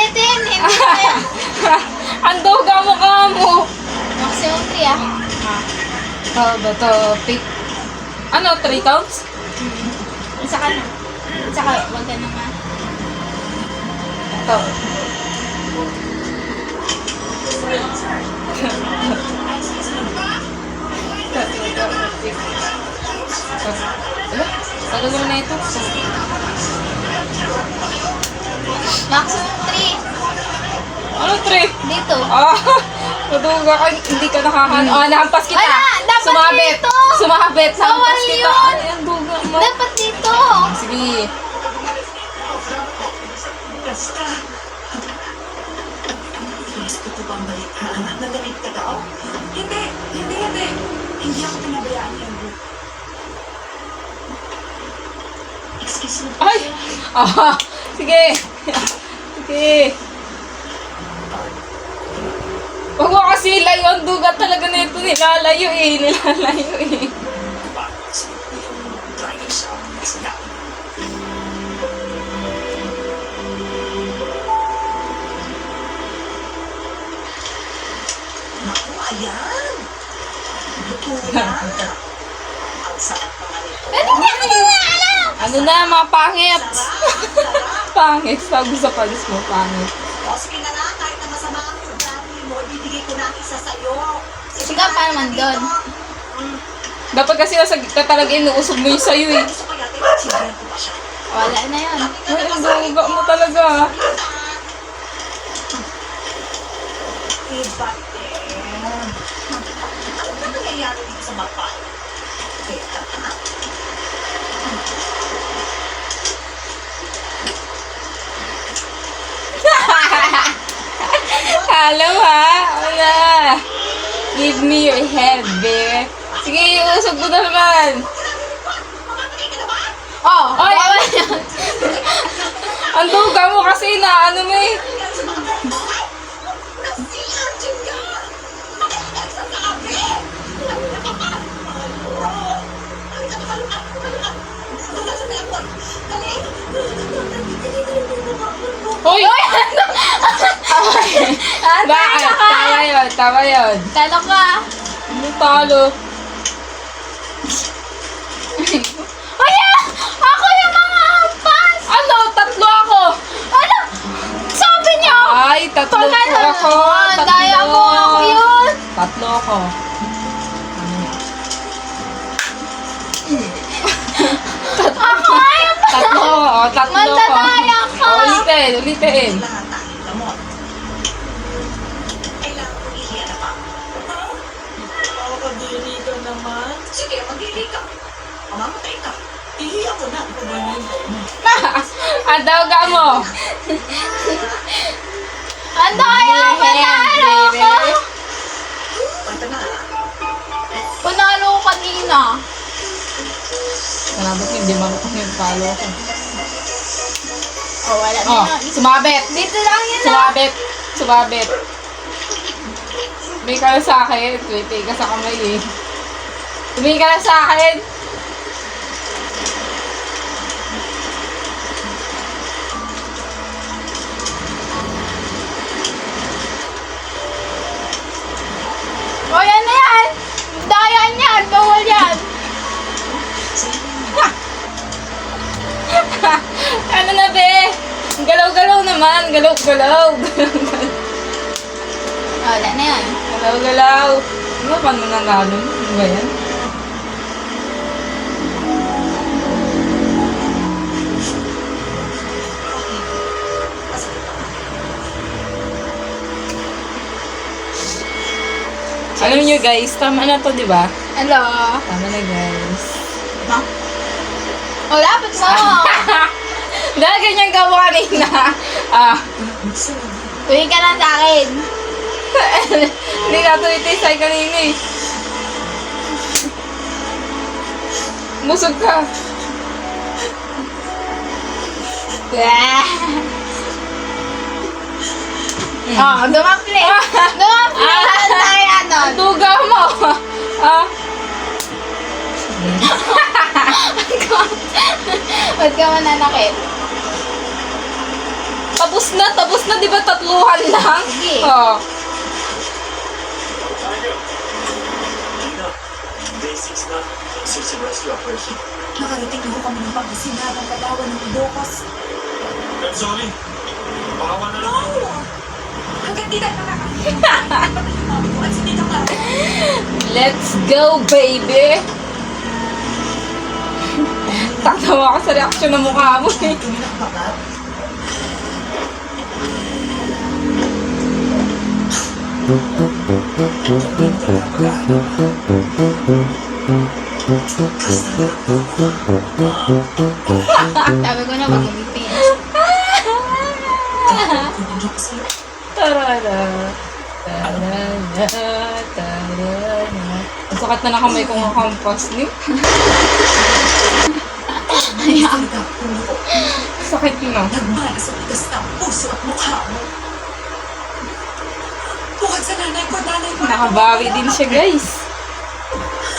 ulitin. Hindi na. Ang duga mo ka mo. Maximum 3 ah. Ito, pick. Ano, 3 counts? Isa ka na. Isa ka, wag ka naman. Ito. Tagal mo na ito. Maximum 3. Ano, 3? Dito. Maduga ka, hindi ka nakakano. Nahampas kita. Wala, dapat Sumabit. dito. Sumabit, nahampas Bawal kita. yun. Ay, ang duga mo. Dapat dito. Sige. Gusto ko bang balikan? Nagalit ka daw? Hindi. Hindi ako pinabayaan niya. Excuse me. Ay! Sige. Sige. Huwag mo kasi layo. Ang duga talaga na ito. Nilalayo eh. Driving sa siya. Naku, ayan. Luto na. Ang sarap naman ito. Ano na, mga pangit. Sarap. Pangit. Sabi sa panis mo, pangit. O, sige na lang. Kahit na masama ang ugali mo, ibibigay ko na ang isa sa'yo. Sige, pa naman doon. Dapat kasi ka talaga inuusog mo yung sayo eh. Gusto ko yata, sigurado ko pa siya. Wala na yun. Ay, ang duga mo talaga. Iba din. Ano ba nangyayari dito sa mapa? Teka na. Alam ha? Wala. Give me your head, babe. Sige, iusog mo na naman. Oh, Ay! bawal yun. Ang duga mo kasi na ano mo eh. Hoy! Bakit? Tama yun. Talo ka. Ano talo? Ay, ako yung mga hampas. Ano? Tatlo ako! Ano? Sabi niyo. Ay, tatlo po ako. Daya mo ako yun. Tatlo ako. Ako ayaw pa. Tatlo ako. Mandadaya ka. Ulitin. Lahat ng gamot. Kailangan ko ihiya na pa. Makakadiri ka naman. Sige, magdiri ka. Mamamatay ka. Ihiya ko na. Ang daga mo. Ang daya mo. Panalo ko. Pagka na. Panalo ko kanina. Salamat hindi marupang yung talo ako. Oh, wala na Oh, yun. sumabit. Dito lang yun ah. Sumabit. Tumingin ka lang sa akin. Tuwiti ka sa kamay eh. Tumingin ka lang sa akin. Oh, yan na yan. Daya niyan. Bawal yan. Ano na be? Galaw-galaw naman. Galaw-galaw. Oh, wala na yan. Galaw-galaw. Ano pa mo nanalo? Ano ba yan? Alam nyo guys, tama na to, di ba? Hello. Tama na guys. Ma? Oh, lapit mo. Dahil ganyan ka mo kanina. Uwi ka na sa akin. Hindi ka tulitisay kanina eh. Musog ka. Oh, dumapli. Dumapli. Ang daya nun. Ang duga mo. Ba't ka mananakit? Pabuti Tapos na, di ba tatluhan lang? Sige. Oh. Basics na search and rescue operation. Nakarating na ho kami ng pag-asinag ang kalawan ng Ilocos. I'm sorry. Bakawa na lang. No! Hanggang di tayo makakakita. At si Tita Clara. Let's go, baby! Tatawa ako sa reaksyon ng mukha mo eh. Tuminakbakan. Sabi ko na, wag mo ipin. Kunin ko sa'yo. Tarara. Tarara. Tarara. Ang sakat na nakamay kong makampas niyo. Salita, puno. Sakit yun ah. Nagmana sa tigas ng puso at mukha mo. Bukod sa nanay ko. Nakabawi din siya, guys.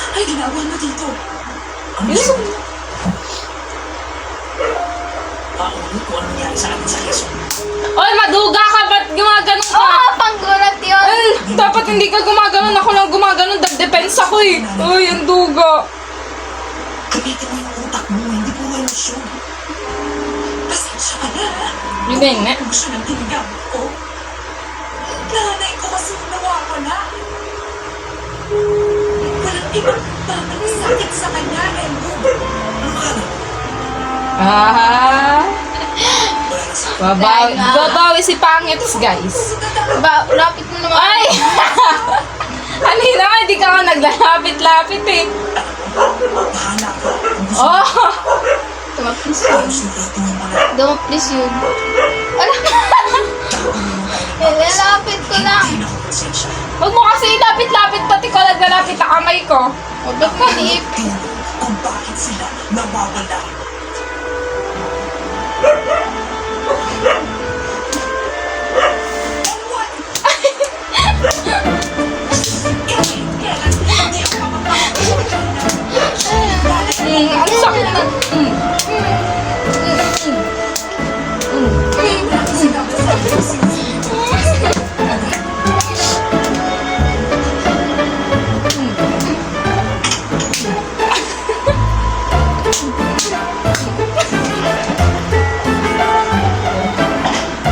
Ay, ginagawa mo dito. Yun. Paulit ko ano nangyari sa akin sa Quezon. Oy, maduga ka! Ba't gumaganon ka? Oo, panggulat yun. Ay, dapat hindi ka gumaganon. Ako lang gumaganon. Dag-defense ako eh. Uy, ang duga. Gamitin mo yung utak mo, hindi po emosyon. Pasensya ka na. Yun din eh. Emosyon ang tinigamit ko. Nanay ko kasi nawawala. Walang ibang sakit sa kanya, Elmo. Ano ka na? Ah, Wala na sa babawi, babawi si Pangits, guys. Lapit mo naman. Ay! Kanina nga, hindi ka ako naglalapit-lapit eh. bahala ka. Oh! Don't please yun. Tapos nagtatuloy mo na. Don't please yun. Ano? Ilalapit ko lang. Hindi na ako pasensya. Huwag mo kasi ilapit-lapit, pati ko naglalapit ang kamay ko. O, ba't maliip? Tingnan kung bakit sila nawawala. Ang sakit na.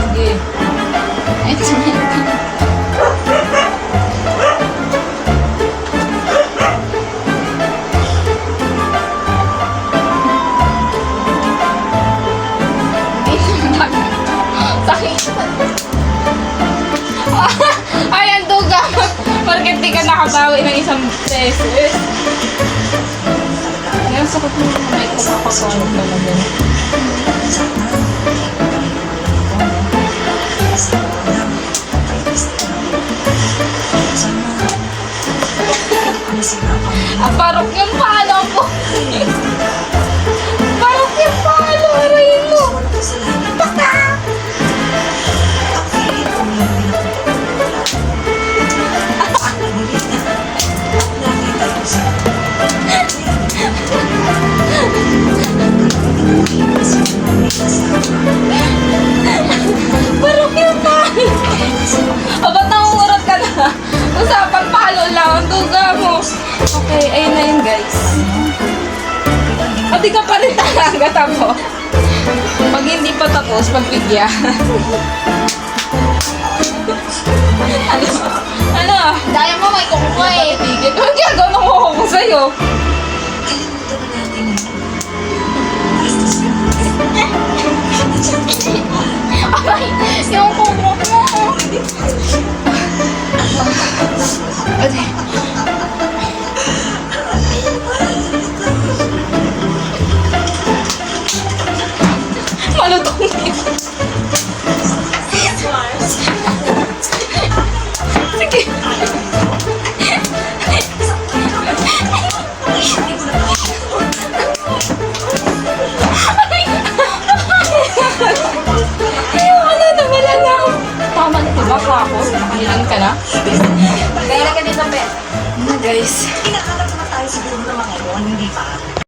Sige. It's my sakit. Ay, ang duga. Porket di ka nakabawi ng isang beses. Ngayon, sakit mo yung kamay ko makapagpawag talaga. Parok yung palo po. Parok yung palo. Arayin mo. Parok yung palo. O, ba't nangungurot ka na? Usapang palo lang. Ang duga mo. Okay, ayun na yun, guys. O, di ka pa rin talaga tapo. Pag hindi pa tapos, pagbigyan. Ano? Ano? Daya mo, may kukuha eh. Patigil. Ang ginagawa ng kuko ko sa'yo. Ay, yung kuko mo. Ate. Malutong din. Sige. Ay, wala na, wala na. Tama na, diba ka ako? Ilan ka na? Kaya ka din sa pet. Ano, guys? Hinahanap naman tayo siguro ng mga yun, hindi pa.